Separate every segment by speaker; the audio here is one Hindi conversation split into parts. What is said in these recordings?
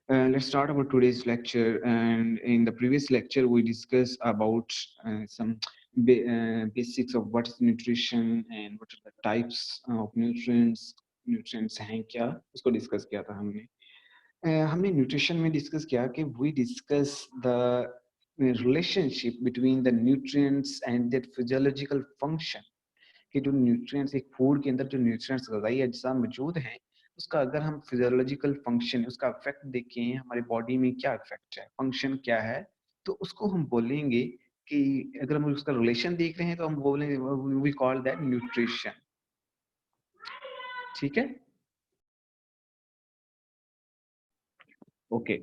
Speaker 1: Let's start about today's lecture. And in the previous lecture, we discussed about some basics of what is nutrition and what are the types of nutrients. Nutrients हैं क्या, उसको डिस्कस किया था हमने. हमने न्यूट्रिशन में डिस्कस किया कि we discuss the relationship between the nutrients and their physiological function. कि जो न्यूट्रिएंट्स एक फूड के अंदर जो न्यूट्रिएंट्स ग़िज़ाई अज्जा मौजूद हैं, उसका अगर हम फिजियोलॉजिकल फंक्शन उसका इफेक्ट देखें, हमारी बॉडी में क्या इफेक्ट है, फंक्शन क्या है, तो उसको हम बोलेंगे कि अगर हम उसका रिलेशन देख रहे हैं तो हम बोलेंगे वी कॉल दैट न्यूट्रिशन. ठीक है? ओके.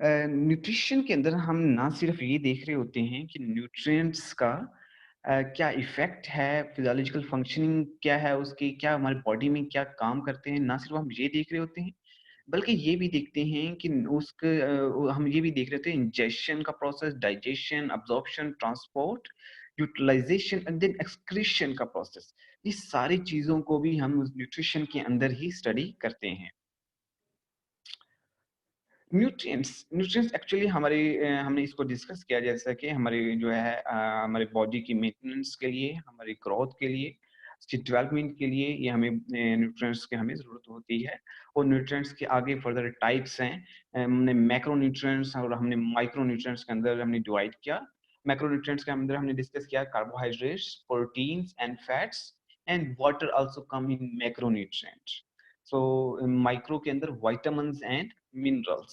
Speaker 1: न्यूट्रिशन के अंदर हम ना सिर्फ ये देख रहे होते हैं कि न्यूट्रिएंट्स का क्या इफेक्ट है, फिजियोलॉजिकल फंक्शनिंग क्या है उसकी, क्या हमारी बॉडी में क्या काम करते हैं, ना सिर्फ हम ये देख रहे होते हैं, बल्कि ये भी देखते हैं कि उसके हम ये भी देख रहे थे इंजेशन का process, digestion, absorption, transport, utilisation and then excretion का प्रोसेस. ये सारी चीजों को भी हम उस न्यूट्रिशन के अंदर ही स्टडी करते हैं. न्यूट्रिएंट्स एक्चुअली हमारे हमने इसको डिस्कस किया जैसा कि हमारे जो है हमारे बॉडी की मेंटेनेंस के लिए, हमारी ग्रोथ के लिए, उसकी डेवलपमेंट के लिए ये हमें न्यूट्रिएंट्स की हमें ज़रूरत होती है. और न्यूट्रिएंट्स के आगे फर्दर टाइप्स हैं. हमने मैक्रो न्यूट्रिएंट्स और हमने माइक्रो न्यूट्रिएंट्स के अंदर हमने डिवाइड किया. मैक्रो न्यूट्रिएंट्स के अंदर हमने डिस्कस किया carbohydrates, proteins and fats and water also come in macro nutrients. So micro के अंदर vitamins and minerals.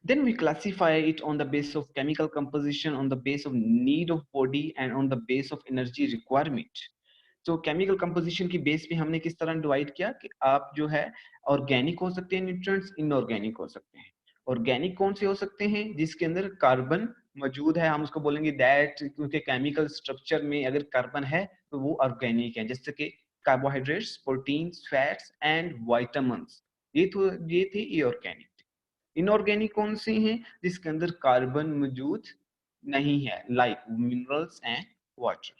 Speaker 1: Then we classify it on the basis of chemical composition, on the basis of need of body and on the basis of energy requirement. तो केमिकल कंपोजिशन की बेस पे हमने किस तरह डिवाइड किया कि आप जो है ऑर्गेनिक हो सकते हैं न्यूट्रिएंट्स, इनऑर्गेनिक हो सकते हैं. ऑर्गेनिक कौन से हो सकते हैं? जिसके अंदर कार्बन मौजूद है, हम उसको बोलेंगे दैट, क्योंकि केमिकल स्ट्रक्चर में अगर कार्बन है तो वो ऑर्गेनिक है. जैसे कि carbohydrates, proteins, fats and vitamins, ये थे ऑर्गेनिक. इनऑर्गेनिक कौन से हैं? जिसके अंदर कार्बन मौजूद नहीं है, like minerals and water.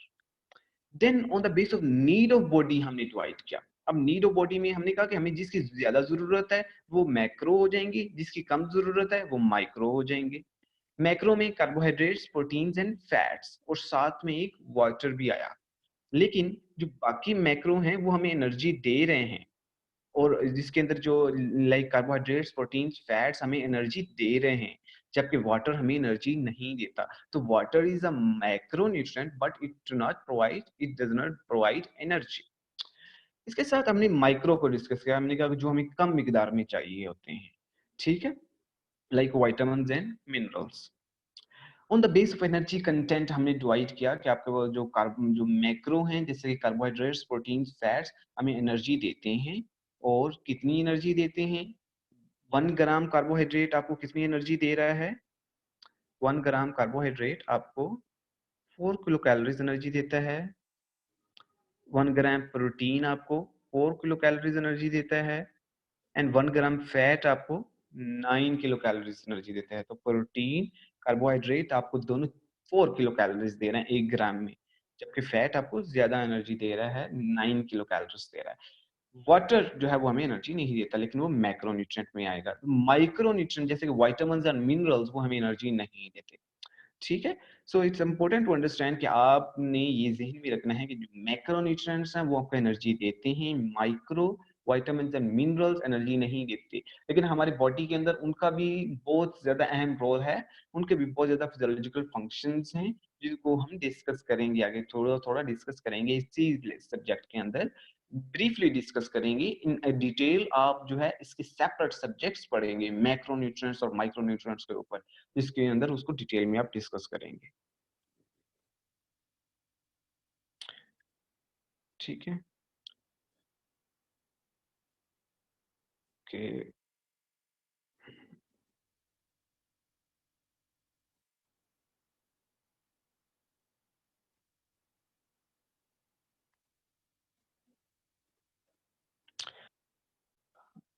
Speaker 1: Then on the base of need of body हमने डिवाइड किया. अब नीड ऑफ बॉडी में हमने कहा कि हमें जिसकी ज्यादा जरूरत है वो मैक्रो हो जाएंगी, जिसकी कम जरूरत है वो माइक्रो हो जाएंगे. मैक्रो में कार्बोहाइड्रेट्स, प्रोटीन्स एंड फैट्स और साथ में एक वाटर भी आया. लेकिन जो बाकी मैक्रो हैं वो हमें एनर्जी दे रहे हैं, और जिसके अंदर जो लाइक कार्बोहाइड्रेट्स, प्रोटीन्स, फैट्स हमें एनर्जी दे रहे हैं, जबकि वाटर हमें एनर्जी नहीं देता. तो water is a macronutrient but it does not provide energy. इसके साथ हमने माइक्रो को डिस्कस किया. हमने कहा कि जो हमें कम मिकदार में चाहिए होते हैं, ठीक है, like vitamins and minerals. On the base of energy content हमने डिवाइड किया कि आपके वो जो मैक्रो हैं जैसे कि कार्बोहाइड्रेट्स, प्रोटीन्स, फैट्स हमें एनर्जी देते हैं. और कितनी एनर्जी देते हैं? 1 ग्राम कार्बोहाइड्रेट आपको कितनी एनर्जी दे रहा है? 1 ग्राम कार्बोहाइड्रेट आपको 4 किलो कैलोरीज एनर्जी देता है. 1 ग्राम प्रोटीन आपको 4 किलो कैलोरीज एनर्जी देता है. एंड 1 ग्राम फैट आपको 9 किलो कैलोरीज एनर्जी देता है. तो प्रोटीन, कार्बोहाइड्रेट आपको दोनों 4 किलो कैलोरीज दे रहे हैं 1 ग्राम में, जबकि फैट आपको ज्यादा एनर्जी दे रहा है, 9 किलो कैलोरीज दे रहा है. वाटर जो है वो हमें एनर्जी नहीं देता, लेकिन वो मैक्रोन्यूट्रिएंट में आएगा. माइक्रोन्यूट्रिएंट जैसे कि विटामिन्स एंड मिनरल्स वो हमें एनर्जी नहीं देते. ठीक है. So it's important to understand कि आपने ये ज़हन में रखना है कि जो मैक्रोन्यूट्रिएंट्स हैं वो आपको एनर्जी देते हैं, micro vitamins and minerals energy नहीं देते. लेकिन हमारी बॉडी के अंदर उनका भी बहुत ज़्यादा अहम रोल है, उनके भी बहुत ज़्यादा फिजियोलॉजिकल फंक्शंस हैं, जिनको हम डिस्कस करेंगे आगे, थोड़ा-थोड़ा डिस्कस करेंगे इसी सब्जेक्ट के अंदर. ब्रीफली डिस्कस करेंगे इन डिटेल. आप जो है इसके सेपरेट सब्जेक्ट्स पढ़ेंगे मैक्रोन्यूट्रिएंट्स और माइक्रोन्यूट्रिएंट्स के ऊपर, जिसके अंदर उसको डिटेल में आप डिस्कस करेंगे. ठीक है. Okay.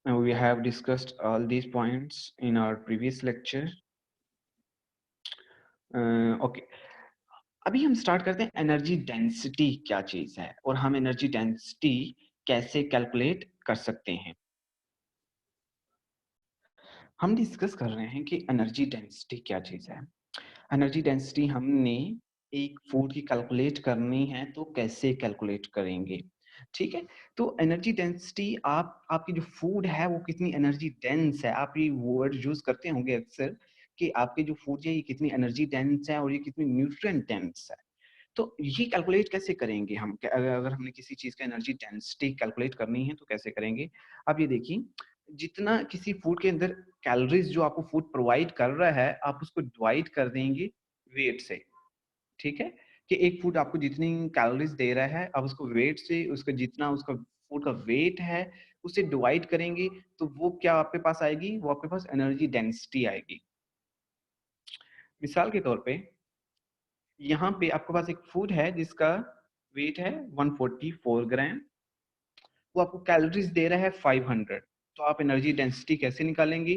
Speaker 1: We have discussed all these points in our previous lecture. Okay. अभी हम स्टार्ट करते हैं एनर्जी डेंसिटी क्या चीज है और हम एनर्जी डेंसिटी कैसे कैलकुलेट कर सकते हैं. हम डिस्कस कर रहे हैं कि एनर्जी डेंसिटी क्या चीज़ है। एनर्जी डेंसिटी हमने एक फूड की कैलकुलेट करनी है तो कैसे कैलकुलेट करेंगे, ठीक है? तो एनर्जी डेंसिटी आप आपकी जो फूड है वो कितनी एनर्जी डेंस है, आप ये वर्ड यूज़ करते होंगे अक्सर कि आपके जो फूड है ये कितनी एनर्जी डेंस है और ये कितनी न्यूट्रिएंट डेंस है। तो ये कैलकुलेट कैसे करेंगे हम? अगर हमने किसी चीज़ का एनर्जी डेंसिटी कैलकुलेट करनी है तो कैसे करेंगे? आप ये देखिए, जितना किसी फूड के अंदर कैलोरीज़ जो आपको फूड प्रोवाइड कर रहा है, आप उसको डिवाइड कर देंगे वेट से, ठीक है? कि एक फूड आपको जितनी कैलोरीज़ दे रहा है, आप उसको वेट से उसका जितना उसका फूड का वेट है, उसे डिवाइड करेंगे, तो वो क्या आपके पास आएगी? वो आपके पास एनर्जी डेंसिटी आएगी। मिसाल के तौर पे यहाँ पे आपके पास एक फूड है जिसका वेट है 144 ग्राम, वो आपको कैलोरीज़ दे रहा है 500, तो आप एनर्जी डेंसिटी कैसे निकालेंगे?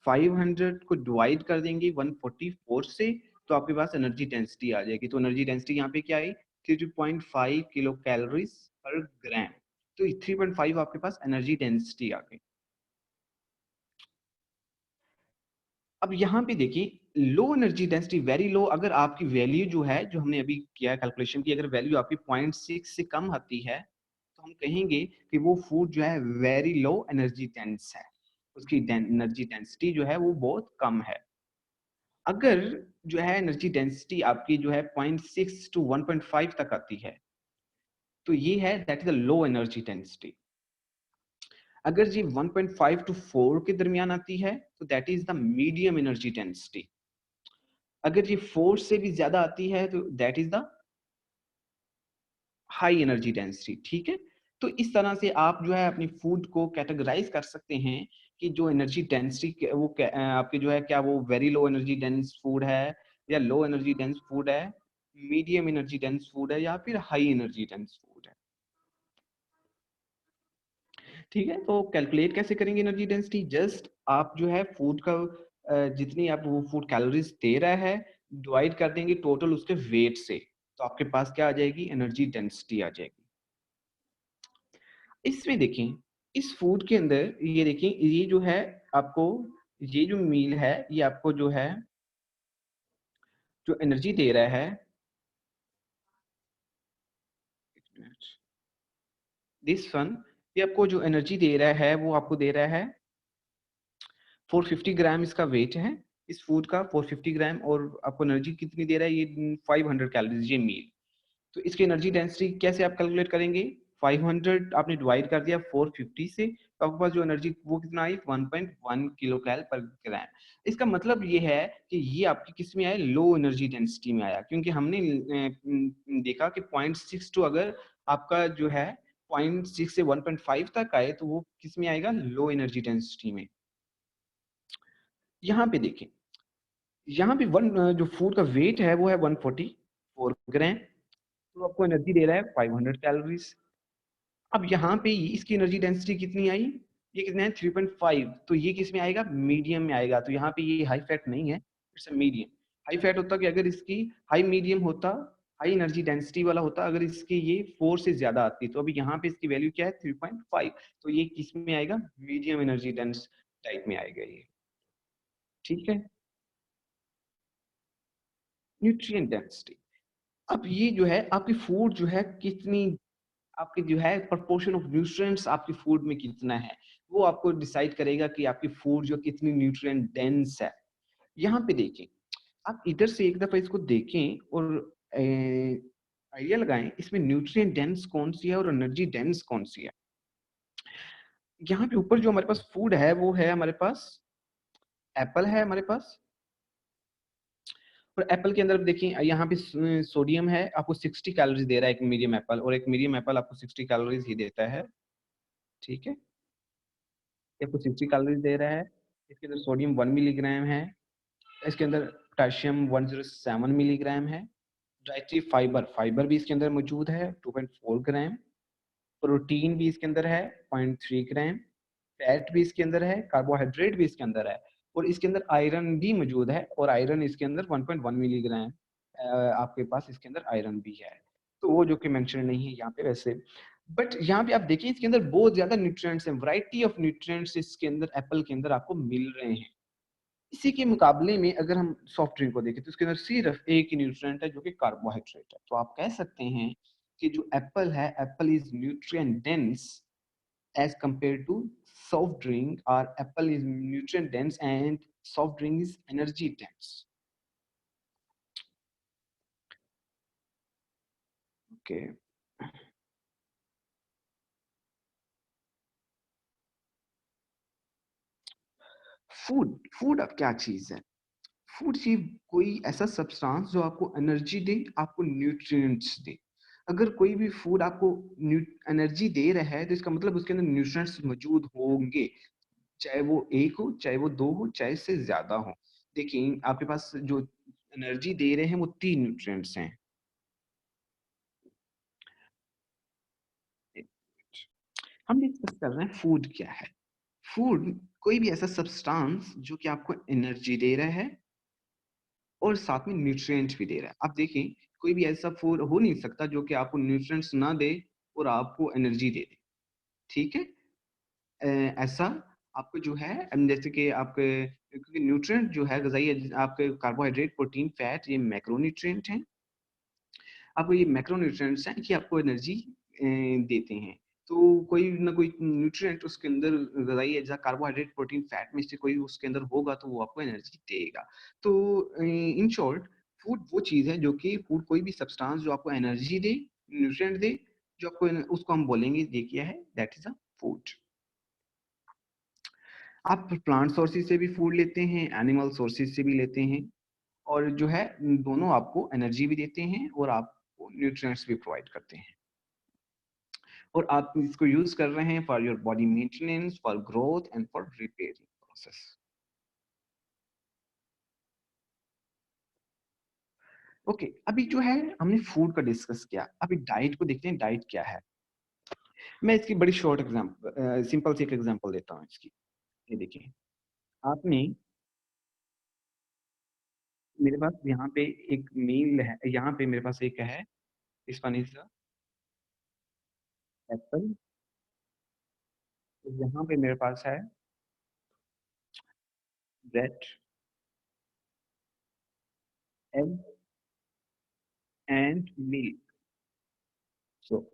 Speaker 1: 500 को डिवाइड कर देंगे 144 से, तो आपके पास एनर्जी डेंसिटी आ जाएगी। तो एनर्जी डेंसिटी यहाँ पे क्या आई? 3.5 किलो कैलोरीज़ पर ग्राम। तो 3.5 आपके पास एनर्जी डेंसिटी आ गई। अब यहाँ पे देखिए, low energy density very low, अगर आपकी वैल्यू जो है, जो हमने अभी किया कैलकुलेशन की, अगर वैल्यू आपकी 0.6 से कम आती है, तो हम कहेंगे कि वो फूड जो है वेरी लो एनर्जी डेंस है। उसकी एनर्जी डेंसिटी जो है वो बहुत कम है। अगर जो है एनर्जी डेंसिटी आपकी जो है 0.6 टू 1.5 तक आती है, तो ये है that is a low energy density. अगर ये 1.5 टू 4 के दरमियान आती है, तो that is the medium energy density. अगर ये 4 से भी ज़्यादा आती है तो that is the high energy density, ठीक है? तो इस तरह से आप जो है अपनी फूड को कैटेगराइज़ कर सकते हैं कि जो एनर्जी डेंसिटी वो आपकी जो है क्या वो very low energy dense food है या लो एनर्जी डेंस फूड है, मीडियम एनर्जी डेंस फूड है या फिर हाई एनर्जी डेंस फूड है, ठीक है? तो कैलकुलेट कैसे करेंगे एनर्जी डेंसिटी? जस्ट आप जो है फूड का जितनी आप वो फूड कैलोरीज़ दे रहा है, डिवाइड कर देंगे टोटल उसके वेट से, तो आपके पास क्या आ जाएगी? एनर्जी डेंसिटी आ जाएगी। इसमें देखें, इस फूड के अंदर ये देखें, ये जो है आपको ये जो मील है, ये आपको जो है, जो एनर्जी दे रहा है, दिस वन, ये आपको जो एनर्जी दे रहा है, वो आपको दे रहा है 450 ग्राम इसका वेट है, इस फूड का 450 ग्राम, और आपको एनर्जी कितनी दे रहा है? ये 500 कैलोरीज़ ये मील। तो इसकी एनर्जी डेंसिटी कैसे आप कैलकुलेट करेंगे? 500 आपने डिवाइड कर दिया 450 से, तो आपके पास जो एनर्जी वो कितना आई? 1.1 किलो कैल पर ग्राम। इसका मतलब ये है कि ये आपकी किस में आया? लो एनर्जी डेंसिटी में आया, क्योंकि हमने देखा कि 0.6 टू अगर आपका जो है 0.6 से 1.5 तक आए, तो वो किस में आएगा? लो एनर्जी डेंसिटी में। यहाँ पे देखें, यहाँ पे जो फूड का वेट है वो है 144 ग्राम, तो आपको एनर्जी दे रहा है 500 कैलोरीज। अब यहाँ पे इसकी एनर्जी डेंसिटी कितनी आई? ये कितना है? 3.5, तो ये किस में आएगा? मीडियम में आएगा। तो यहाँ पे ये हाई फैट नहीं है, it's a medium. High fat होता कि अगर इसकी हाई मीडियम होता, हाई एनर्जी डेंसिटी वाला होता, अगर इसकी ये 4 से ज्यादा आती, तो अभी यहाँ पे इसकी वैल्यू क्या है? 3.5, तो ये किस में आएगा? मीडियम एनर्जी डेंस टाइप में आएगा ये, ठीक है? Nutrient density. अब ये जो है आपकी फूड जो है कितनी, आपकी जो है प्रोपोर्शन ऑफ न्यूट्रिएंट्स आपकी फूड में कितना है, वो आपको डिसाइड करेगा कि आपकी फूड जो कितनी न्यूट्रिएंट डेंस है। यहाँ पे देखें, आप इधर से एक दफा इसको देखें और आइडिया लगाएं इसमें न्यूट्रिएंट डेंस कौन सी है और एनर्जी डेंस कौन सी है। यहाँ पे ऊपर जो हमारे पास फूड है वो है हमारे पास एप्पल है हमारे पास, और एप्पल के अंदर देखिए यहाँ पे सोडियम है, आपको 60 कैलोरीज दे रहा है एक मीडियम एप्पल, और एक मीडियम एप्पल आपको 60 कैलोरीज ही देता है, ठीक है? ये आपको 60 कैलोरीज दे रहा है। इसके अंदर सोडियम 1 मिलीग्राम है, इसके अंदर पोटेशियम 107 मिलीग्राम है, डाइटरी फाइबर फाइबर भी इसके अंदर मौजूद है 2.4 ग्राम, प्रोटीन भी इसके अंदर है 0.3 ग्राम, फैट भी इसके अंदर है, कार्बोहाइड्रेट भी इसके अंदर है, और इसके अंदर आयरन भी मौजूद है, और आयरन इसके अंदर 1.1 मिलीग्राम आपके पास इसके अंदर आयरन भी है। तो वो जो कि मेंशन नहीं है यहाँ पे वैसे, बट यहाँ पे आप देखिए इसके अंदर बहुत ज्यादा न्यूट्रिएंट्स हैं, वैरायटी ऑफ न्यूट्रिएंट्स इसके अंदर एप्पल के अंदर आपको मिल रहे हैं। इसी के मुकाबले में अगर हम सॉफ्ट ड्रिंक को देखें तो उसके अंदर सिर्फ एक ही न्यूट्रिएंट है जो कि कार्बोहाइड्रेट है। तो आप कह सकते हैं कि जो एप्पल है, apple is nutrient dense as compare to soft drink, और apple is nutrient dense and soft drink is energy dense. Okay, food food अब क्या चीज है? फूड चीज कोई ऐसा सब्सटेंस जो आपको एनर्जी दे, आपको न्यूट्रिएंट्स दे। अगर कोई भी फूड आपको एनर्जी दे रहा है तो इसका मतलब उसके अंदर न्यूट्रिएंट्स मौजूद होंगे, चाहे वो एक हो, चाहे वो दो हो, चाहे इससे ज्यादा हो। देखिए आपके पास जो एनर्जी दे रहे हैं वो तीन न्यूट्रिएंट्स हैं। हम डिस्कस कर रहे हैं फूड क्या है। फूड कोई भी ऐसा सब्सटेंस जो कि आपको एनर्जी दे रहा है और साथ में न्यूट्रिएंट भी दे रहा है। आप देखें कोई भी ऐसा फूड हो नहीं सकता जो कि आपको न्यूट्रिएंट्स ना दे और आपको एनर्जी दे दे। ठीक है? ऐसा आपको जो है जैसे कि आपके, क्योंकि न्यूट्रिएंट जो है ग़ज़ाई आपके कार्बोहाइड्रेट, प्रोटीन, फैट, ये मैक्रोन्यूट्रिएंट हैं। आपको ये मैक्रोन्यूट्रिएंट्स हैं कि आपको एनर्जी देते हैं। तो कोई ना कोई न्यूट्रिएंट उसके अंदर ग़ज़ाई अज़्ज़ा कार्बोहाइड्रेट, प्रोटीन, फैट में से कोई उसके अंदर होगा तो वो आपको एनर्जी देगा। तो इन शॉर्ट फूड वो चीज़ है जो कि फूड कोई भी सब्सटेंस जो आपको एनर्जी दे, न्यूट्रिएंट दे, जो आपको उसको हम बोलेंगे ये क्या है, दैट इज़ अ फूड। आप प्लांट सोर्सेज से भी फूड लेते हैं, एनिमल सोर्सेज से भी लेते हैं, और जो है दोनों आपको एनर्जी भी देते हैं और आपको न्यूट्रिएंट्स भी प्रोवाइड करते हैं, और आप इसको यूज कर रहे हैं for your body maintenance, for growth and for repairing process. Okay, अभी जो है हमने फूड का डिस्कस किया, अभी डाइट को देखते हैं, डाइट क्या है। मैं इसकी बड़ी शॉर्ट एग्जांपल, सिंपल सी एक एग्जांपल देता हूँ इसकी। ये देखिए, आपने, मेरे पास यहाँ पे एक मील है, यहाँ पे मेरे पास एक है, दिस वन इज एप्पल, यहाँ पे मेरे पास है bread, egg and milk. So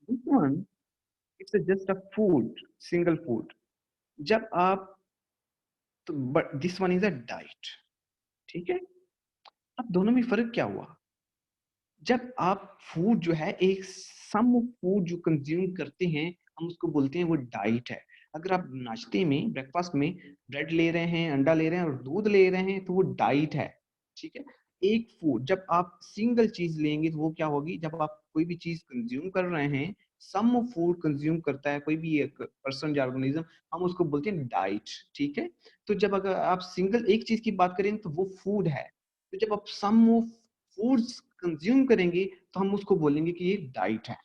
Speaker 1: this one, it's a just a food, single food. जब आप, तो but this one is a diet. ठीक है? अब दोनों में फर्क क्या हुआ? जब आप फूड जो है, एक सम फूड जो कंज्यूम करते हैं, हम उसको बोलते हैं वो डाइट है। अगर आप नाश्ते में, ब्रेकफास्ट में ब्रेड ले रहे हैं, अंडा ले रहे हैं और दूध ले रहे हैं तो वो डाइट है। ठीक है? एक फूड जब आप सिंगल चीज लेंगे तो वो क्या होगी, जब आप कोई भी चीज कंज्यूम कर रहे हैं, सम फूड कंज्यूम करता है कोई भी एक पर्सन या ऑर्गेनिज्म, हम उसको बोलते हैं डाइट। ठीक है? तो जब अगर आप सिंगल एक चीज की बात करें तो वो फूड है। तो जब आप सम फूड्स कंज्यूम करेंगे तो हम उसको बोलेंगे कि ये डाइट है।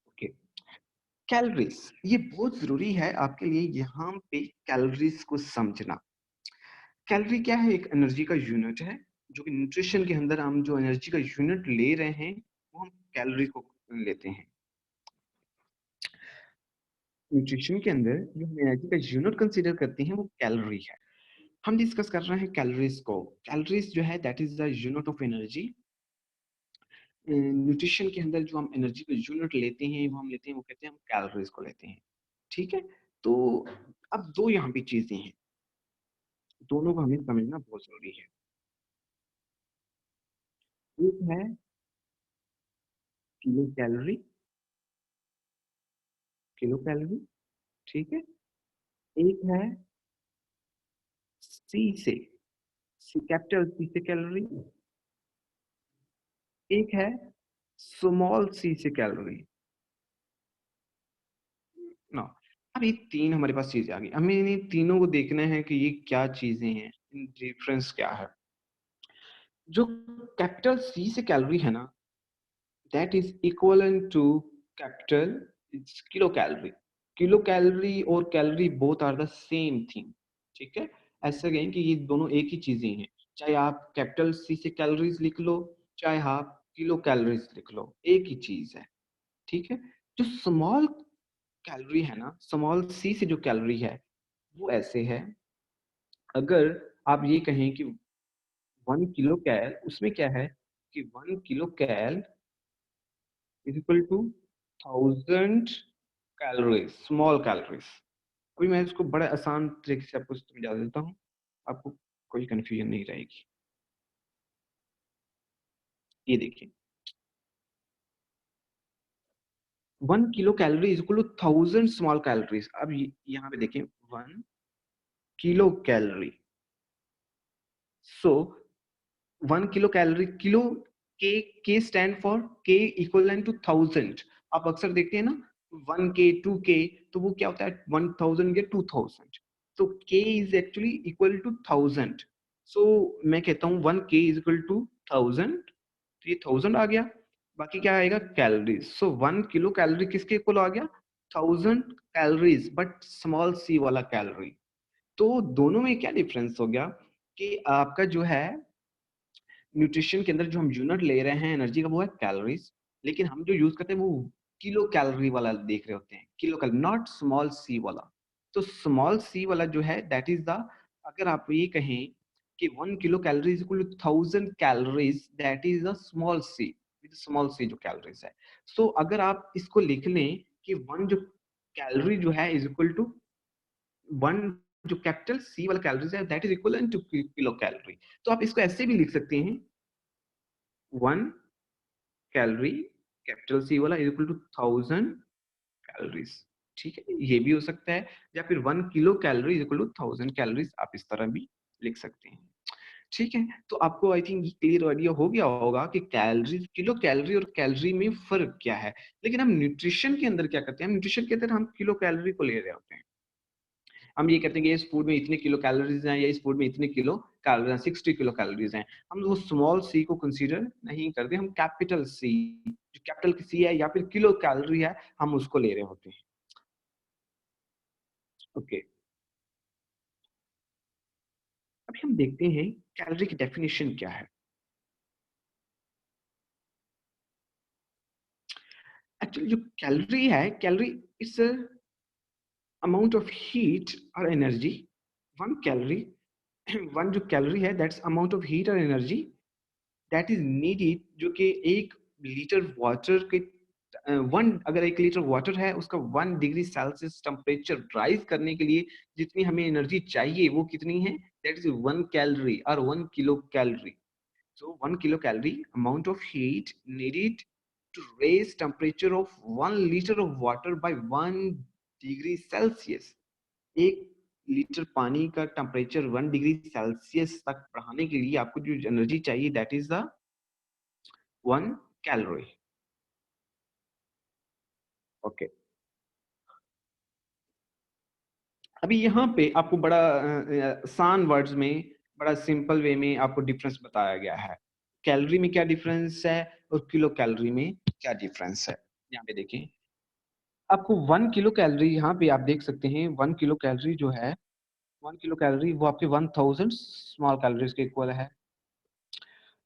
Speaker 1: ओके, कैलोरीज ये बहुत जरूरी है आपके लिए यहाँ पे, कैलोरीज को समझना। कैलोरी क्या है? एक एनर्जी का यूनिट है, जो कि न्यूट्रिशन के अंदर हम जो एनर्जी का यूनिट ले रहे हैं वो हम कैलोरी को लेते हैं। न्यूट्रिशन के अंदर जो हम एनर्जी का यूनिट कंसीडर करते हैं वो कैलोरी है। हम डिस्कस कर रहे हैं कैलोरीज को। कैलोरीज जो है that is the unit of energy. Nutrition के अंदर जो हम एनर्जी का यूनिट लेते हैं वो हम लेते हैं, वो कहते हैं हम कैलोरीज को लेते हैं। ठीक है? तो अब दो यहाँ पे चीजें हैं, दोनों को हमें समझना बहुत जरूरी है। एक है किलो कैलोरी, किलो कैलोरी। ठीक है? एक है सी से, सी कैपिटल सी से कैलोरी, एक है स्मॉल सी से कैलोरी ना। अब ये तीन हमारे पास चीजें आ गई, हमें इन तीनों को देखना है कि ये क्या चीजें हैं, डिफरेंस क्या है। जो कैपिटल सी से कैलोरी है ना, that is equivalent to capital kilo calorie. Kilo calorie और calorie both are the same thing. ठीक है? ऐसा कहें कि ये दोनों एक ही चीजें हैं, चाहे आप कैपिटल सी से कैलोरीज लिख लो, चाहे आप किलो कैलोरीज लिख लो, एक ही चीज है। ठीक है। जो स्मॉल कैलोरी है ना, स्मॉल सी से जो कैलोरी है वो ऐसे है, अगर आप ये कहें कि 1 किलो कैल, उसमें क्या है कि 1 kilo cal is equal to 1000 calories, small calories. अभी मैं इसको बड़े आसान तरीके से आपको समझा देता हूँ, आपको कोई कंफ्यूजन नहीं रहेगी। ये देखिए, 1 kilo calorie is equal to 1000 small calories. अब यहाँ पे देखें, 1 kilo calorie, so 1 kilo calorie, kilo, k stand for, k equal to 1000। आप अक्सर देखते हैं ना, 1 के, 2 के, तो वो क्या होता है, 1000 या 2000। तो के इज एक्चुअली इक्वल टू 1000। सो मैं कहता हूँ 1 के इज इक्वल टू 1000, तो ये 1000 आ गया। बाकी क्या आएगा, कैलोरीज। सो 1 किलो कैलोरी किसके इक्वल आ गया, 1000 कैलोरीज, बट स्मॉल सी वाला कैलोरी। तो दोनों में क्या डिफरेंस हो गया कि आपका जो है न्यूट्रिशन के अंदर जो हम यूनिट ले रहे हैं एनर्जी का वो है कैलोरीज, लेकिन हम जो यूज करते हैं वो किलो कैलोरी वाला देख रहे होते हैं, kilo calorie, not small C वाला। तो स्मॉल सी वाला जो है दैट इज द, अगर आप ये कहें कि 1 kilo calorie is equal to 1000 calories, that is the small C, small C जो कैलोरीज है। सो अगर आप इसको लिख लें कि वन जो कैलोरी जो है इज इक्वल टू वन, जो कैपिटल सी वाला कैलोरीज है that is equal two kilo calorie. तो आप इसको ऐसे भी लिख सकते हैं, 1 कैलोरी कैपिटल सी वाला इज इक्वल टू 1000 कैलोरीज। ठीक है, ये भी हो सकता है, या फिर 1 kilo calorie is equal to 1000 calories, आप इस तरह भी लिख सकते हैं। ठीक है, तो आपको आई थिंक क्लियर आइडिया हो गया होगा कि कैलोरी, किलो कैलोरी और कैलोरी में फर्क क्या है। लेकिन हम न्यूट्रिशन के अंदर क्या करते हैं, न्यूट्रिशन के अंदर हम किलो कैलोरी को ले रहे होते हैं। हम ये कहते हैं कि इस फूड में इतने किलो कैलोरीज हैं, या इस फूड में इतने किलो कैलोरीज हैं, 60 किलो कैलोरीज हैं। हम वो स्मॉल सी को कंसीडर नहीं करते, हम कैपिटल सी, जो कैपिटल सी है या फिर किलो कैलोरी है, हम उसको ले रहे होते हैं। ओके, अभी हम देखते हैं कैलोरी की डेफिनेशन क्या है। एक्चुअली जो कैलोरी है, calorie is amount of heat और एनर्जी। वन कैलोरी, वन जो कैलोरी है दैट्स अमाउंट ऑफ हीट और एनर्जी दैट इज नीडेड, जो कि 1 लीटर वाटर के, वन, अगर 1 लीटर वाटर है उसका 1 डिग्री सेल्सियस टेम्परेचर राइज करने के लिए जितनी हमें एनर्जी चाहिए वो कितनी है, दैट इज 1 कैलोरी और 1 kilo calorie. So 1 kilocalorie amount of heat needed to raise temperature of 1 liter of water by 1 degree Celsius। 1 litre पानी का टेम्परेचर 1 डिग्री सेल्सियस तक बढ़ाने के लिए आपको जो एनर्जी चाहिए that is the 1 calorie. Okay, अभी यहाँ पे आपको बड़ा आसान वर्ड्स में, बड़ा सिंपल वे में आपको डिफरेंस बताया गया है। कैलोरी में क्या डिफरेंस है और किलो कैलोरी में क्या डिफरेंस है, यहाँ पे देखें। आपको 1 किलो कैलोरी, यहाँ पे आप देख सकते हैं 1 किलो कैलोरी जो है, 1 किलो कैलोरी वो आपके 1000 स्मॉल कैलोरीज के इक्वल है।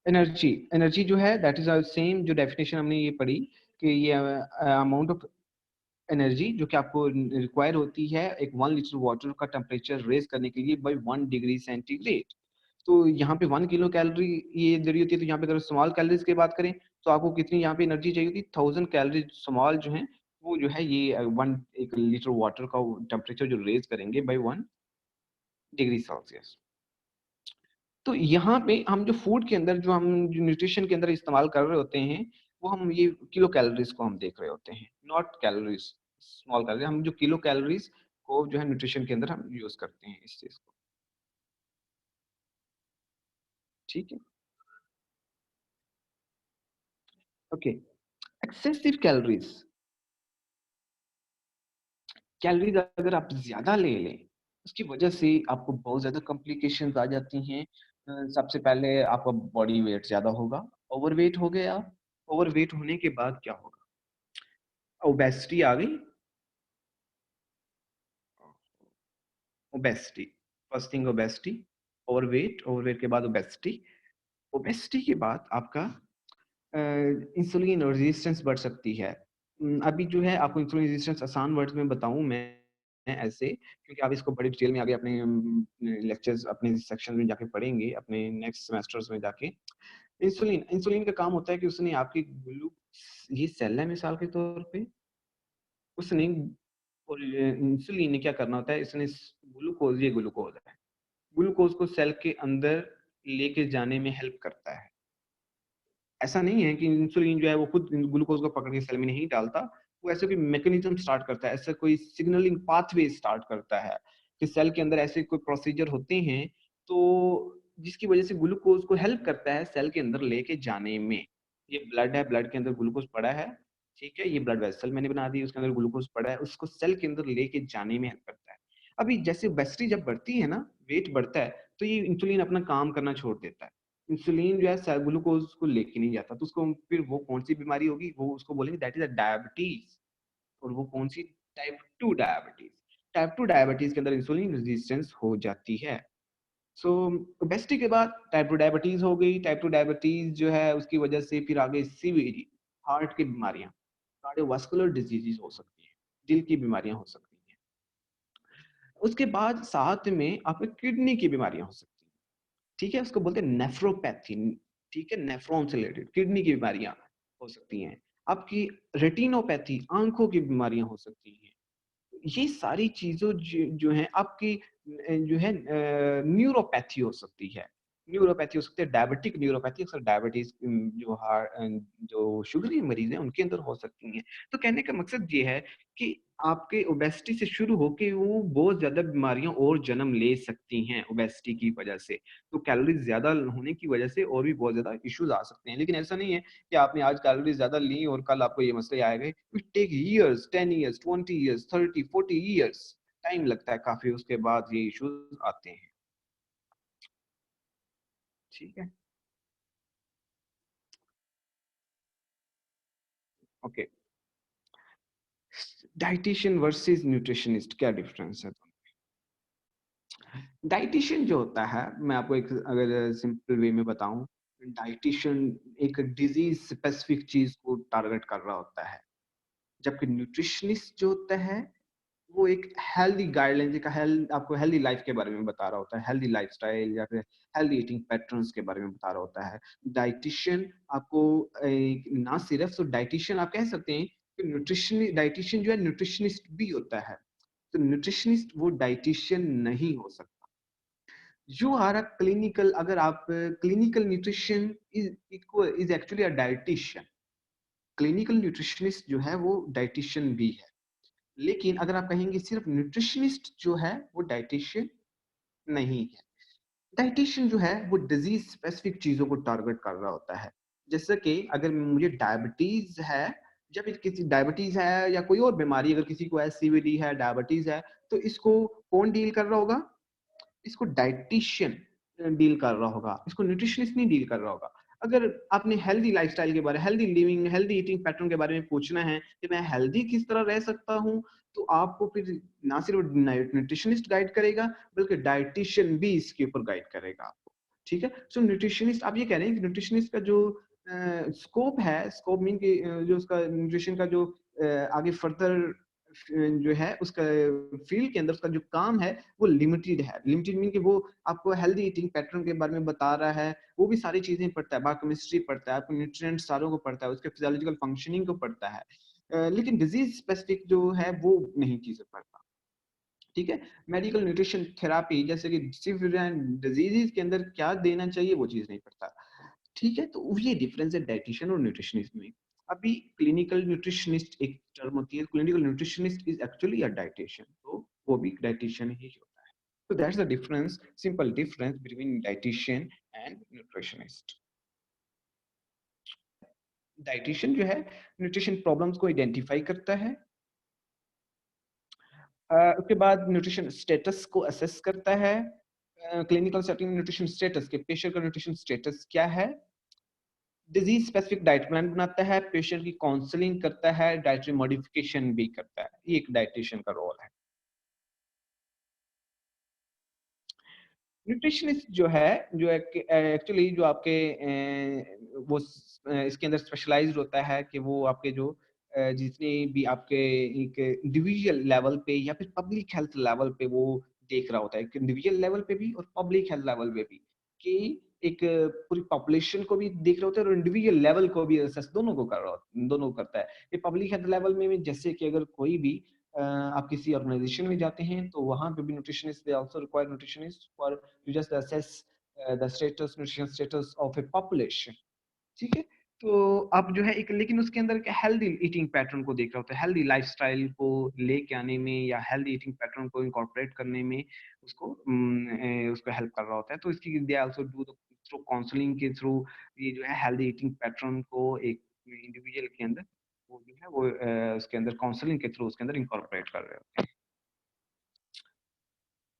Speaker 1: एनर्जी, एनर्जी जो है दैट इज सेम, जो डेफिनेशन हमने ये पढ़ी कि ये अमाउंट ऑफ एनर्जी जो कि आपको रिक्वायर होती है एक 1 लीटर वाटर का टेम्परेचर रेज करने के लिए बाई 1 डिग्री सेंटीग्रेड। तो यहाँ पे 1 किलो कैलोरी ये दे रही होती है, तो यहाँ पे अगर स्मॉल कैलोरीज की बात करें तो आपको कितनी यहाँ पे एनर्जी चाहिए होती है, 1000 कैलोरी। स्मॉल जो है वो जो है ये 1 लीटर वाटर का टेम्परेचर जो रेज करेंगे बाई 1 डिग्री सेल्सियस। तो यहाँ पे हम जो फूड के अंदर, जो हम जो न्यूट्रिशन के अंदर इस्तेमाल कर रहे होते हैं, वो हम ये किलो कैलोरीज को हम देख रहे होते हैं, नॉट कैलोरीज, स्मॉल कैलोरी। हम जो किलो कैलोरीज को जो है न्यूट्रिशन के अंदर हम यूज करते हैं इस चीज को। ठीक है, ओके। एक्सेसिव कैलोरीज, कैलोरीज अगर आप ज्यादा ले लें उसकी वजह से आपको बहुत ज्यादा कॉम्प्लिकेशंस आ जाती हैं। सबसे पहले आपका बॉडी वेट ज्यादा होगा, ओवरवेट हो गए आप। ओवरवेट होने के बाद क्या होगा, ओबेसिटी आ गई, obesity, first thing obesity, overweight के बाद ओबेसिटी, ओबेसिटी के बाद आपका इंसुलिन रेजिस्टेंस बढ़ सकती है। अभी जो है आपको इंसुलिन रेजिस्टेंस आसान वर्ड्स में बताऊँ मैं ऐसे, क्योंकि आप इसको बड़ी डिटेल में आगे अपने लेक्चर्स अपने सेक्शन में जाके पढ़ेंगे, अपने नेक्स्ट सेमेस्टर्स में जाके। इंसुलिन इंसुलिन का काम होता है कि उसने आपकी ये सेल है मिसाल के तौर पे, उसने और इंसुलिन ने क्या करना होता है, इसने ये ग्लूकोज है, ग्लूकोज को सेल के अंदर लेके जाने में हेल्प करता है। ऐसा नहीं है कि इंसुलिन जो है वो खुद ग्लूकोज को पकड़ के सेल में नहीं डालता, वो ऐसे कोई मैकेनिज्म स्टार्ट करता है, ऐसा कोई सिग्नलिंग पाथवे स्टार्ट करता है कि सेल के अंदर ऐसे कोई प्रोसीजर होते हैं, तो जिसकी वजह से ग्लूकोज को हेल्प करता है सेल के अंदर लेके जाने में। ये ब्लड है, ब्लड के अंदर ग्लूकोज पड़ा है, ठीक है? ये ब्लड वेसल मैंने बना दी, उसके अंदर ग्लूकोज पड़ा है, उसको सेल के अंदर लेके जाने में हेल्प करता है। अभी जैसे ओबेसिटी जब बढ़ती है ना, वेट बढ़ता है, तो ये इंसुलिन अपना काम करना छोड़ देता है। इंसुलिन जो है ग्लूकोज को लेके नहीं जाता, तो उसको फिर वो कौन-सी बीमारी होगी, वो उसको बोलेंगे दैट इज़ अ डायबिटीज़। और वो कौन-सी, टाइप 2 डायबिटीज़। टाइप 2 डायबिटीज़ के अंदर इंसुलिन रेजिस्टेंस हो जाती है। सो ओबेसिटी के बाद टाइप 2 डायबिटीज़ हो गई, टाइप 2 डायबिटीज़ जो है उसकी वजह से फिर आगे सीवीडी, हार्ट की बीमारियाँ, कार्डियोवास्कुलर डिजीज़ेज़ हो सकती हैं, दिल की बीमारियाँ हो सकती हैं। उसके बाद साथ में आपको किडनी की बीमारियाँ हो सकती हैं। ठीक है? उसको बोलते हैं नेफ्रोपैथी, ठीक है? नेफ्रॉन से रिलेटेड किडनी की बीमारियाँ हो सकती हैं। आपकी रेटिनोपैथी, आँखों की बीमारियाँ हो सकती हैं। ये सारी चीज़ों जो हैं आपकी जो है न्यूरोपैथी हो सकती है। न्यूरोपैथी हो सकती है, डायबिटिक न्यूरोपैथी अक्सर डायबिटीज़ जो शुगर के मरीज़ हैं उनके अंदर हो सकती हैं। तो कहने का मकसद ये है कि आपके ओबेसिटी से शुरू होके वो बहुत ज़्यादा बीमारियाँ और जन्म ले सकती हैं ओबेसिटी की वजह से। तो कैलोरीज़ ज़्यादा होने की वजह से और भी बहुत ज़्यादा इश्यूज़ आ सकते हैं। लेकिन ऐसा नहीं है कि आपने आज कैलोरीज़ ज़्यादा ली और कल आपको ये मसले आ गए। It take years, 10 years, 20 years, 30, 40 years, time लगता है काफ़ी, उसके बाद ये इश्यूज़ आते हैं। ठीक है? ओके। डायटीशियन वर्सेस न्यूट्रिशनिस्ट क्या डिफरेंस है? डायटीशियन जो होता है, मैं आपको एक अगर सिंपल वे में बताऊँ, डायटीशियन एक डिज़ीज़ स्पेसिफिक चीज़ को टारगेट कर रहा होता है। जबकि न्यूट्रिशनिस्ट जो होता है, वो एक हेल्दी गाइडलाइंस का आपको हेल्दी लाइफ के बारे में बता रहा होता है, हेल्दी लाइफ़स्टाइल या फिर हेल्दी ईटिंग पैटर्न्स के बारे में बता रहा होता है। डायटीशियन आपको ना सिर्फ सो डायटीशियन आप कह सकते हैं कि डायटीशियन जो है न्यूट्रिशनिस्ट भी होता है। तो न्यूट्रिशनिस्ट वो डायटीशियन नहीं हो सकता। You are a clinical, अगर आप clinical nutrition is actually a dietitian. Clinical nutritionist जो है वो डायटीशियन भी है, लेकिन अगर आप कहेंगे सिर्फ न्यूट्रिशनिस्ट जो है वो डायटीशियन नहीं है। डायटीशियन जो है वो डिजीज स्पेसिफिक चीजों को टारगेट कर रहा होता है। जैसे कि अगर मुझे डायबिटीज है, जब किसी डायबिटीज है या कोई और बीमारी अगर किसी को है, सीवीडी है, डायबिटीज है, तो इसको कौन डील कर रहा होगा? इसको डायटीशियन डील कर रहा होगा, इसको न्यूट्रिशनिस्ट नहीं डील कर रहा होगा। अगर आपने हेल्दी लाइफ़स्टाइल के बारे, healthy living, healthy eating pattern के बारे में पूछना है कि मैं हेल्दी किस तरह रह सकता हूँ, तो आपको फिर ना सिर्फ न्यूट्रिशनिस्ट गाइड करेगा, बल्कि डायटीशियन भी इसके ऊपर गाइड करेगा आपको। ठीक है? सो न्यूट्रिशनिस्ट आप ये कह रहे हैं कि न्यूट्रिशनिस्ट का जो स्कोप है, स्कोप मीन कि जो उसका न्यूट्रिशन का जो आगे फर्दर जो है उसका फील्ड के अंदर उसका जो काम है वो लिमिटेड है। लिमिटेड मीन कि वो आपको हेल्दी ईटिंग पैटर्न के बारे में बता रहा है, वो भी सारी चीज़ें पढ़ता है, बायोकेमिस्ट्री पढ़ता है, आपको न्यूट्रिएंट्स सारों को पढ़ता है, उसके फिजियोलॉजिकल फंक्शनिंग को पढ़ता है। लेकिन डिजीज़ स्पेसिफिक जो है वो नहीं चीज़ें पढ़ता। ठीक है? मेडिकल न्यूट्रिशन थेरेपी जैसे कि डिफरेंट डिजीज़ेज़ के अंदर क्या देना चाहिए वो चीज़ नहीं पढ़ता। ठीक है? तो ये डिफरेंस है डायटीशियन और न्यूट्रिशनिस्ट में। अभी क्लिनिकल न्यूट्रिशनिस्ट एक टर्म होती है, clinical nutritionist is actually a dietitian, तो वो भी डायटीशियन ही होता है। So that's the difference, simple difference between dietitian and nutritionist. Dietitian जो है न्यूट्रिशन प्रॉब्लम्स को आइडेंटिफाई करता है, उसके बाद न्यूट्रिशन स्टेटस को असेस करता है, क्लिनिकल सेटिंग में न्यूट्रिशन स्टेटस के पेशेंट का न्यूट्रिशन स्टेटस क्या है, डिजीज स्पेसिफिक डाइट प्लान बनाता है, पेशेंट की काउंसलिंग करता है, डाइटरी मॉडिफिकेशन भी करता है। ये एक डाइटिशियन का रोल है। न्यूट्रिशनिस्ट जो है, जो एक्चुअली जो आपके इसके अंदर स्पेशलाइज्ड होता है कि वो आपके जो जितने भी आपके एक इंडिविजुअल लेवल पे या फिर पब्लिक हेल्थ लेवल पे वो देख रहा होता है, कि इंडिविजुअल लेवल पे भी और पब्लिक हेल्थ लेवल पे भी, कि एक पूरी पॉपुलेशन को भी देख रहा होता है और इंडिविजुअल लेवल को भी असेस दोनों को कर रहा होता, दोनों को करता है। ये पब्लिक हेल्थ लेवल में भी, जैसे कि अगर कोई भी आप किसी ऑर्गेनाइजेशन में जाते हैं तो वहाँ पे भी nutritionist, they also require nutritionist for to just assess the status, nutrition status of a population. ठीक है? तो आप जो है एक, लेकिन उसके अंदर क्या हेल्दी ईटिंग पैटर्न को देख रहा होता है, हेल्दी लाइफ़स्टाइल को लेके आने में या हेल्दी ईटिंग पैटर्न को इनकॉर्पोरेट करने में उसको हेल्प कर रहा होता है। तो इसकी they also do the through counselling के थ्रू ये जो है हेल्दी ईटिंग पैटर्न को एक इंडिविजुअल के अंदर वो जो है वो उसके अंदर काउंसलिंग के थ्रू उसके अंदर इनकॉर्पोरेट कर रहे होते हैं।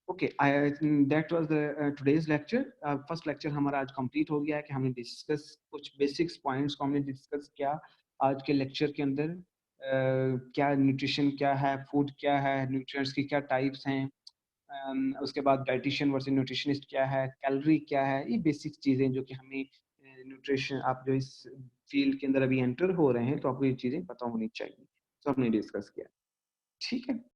Speaker 1: Okay, I that was the today's lecture. First lecture हमारा आज कंप्लीट हो गया है कि हमने डिस्कस कुछ बेसिक्स पॉइंट्स को हमने डिस्कस किया आज के लेक्चर के अंदर। क्या न्यूट्रिशन क्या है, फूड क्या है, न्यूट्रिएंट्स की क्या टाइप्स हैं, उसके बाद डायटीशियन वर्सेस न्यूट्रिशनिस्ट क्या है, कैलोरी क्या है, ये बेसिक चीज़ें जो कि हमें न्यूट्रिशन, आप जो इस फील्ड के अंदर अभी एंटर हो रहे हैं तो आपको ये चीज़ें पता होनी चाहिए। तो हमने डिस्कस किया। ठीक है?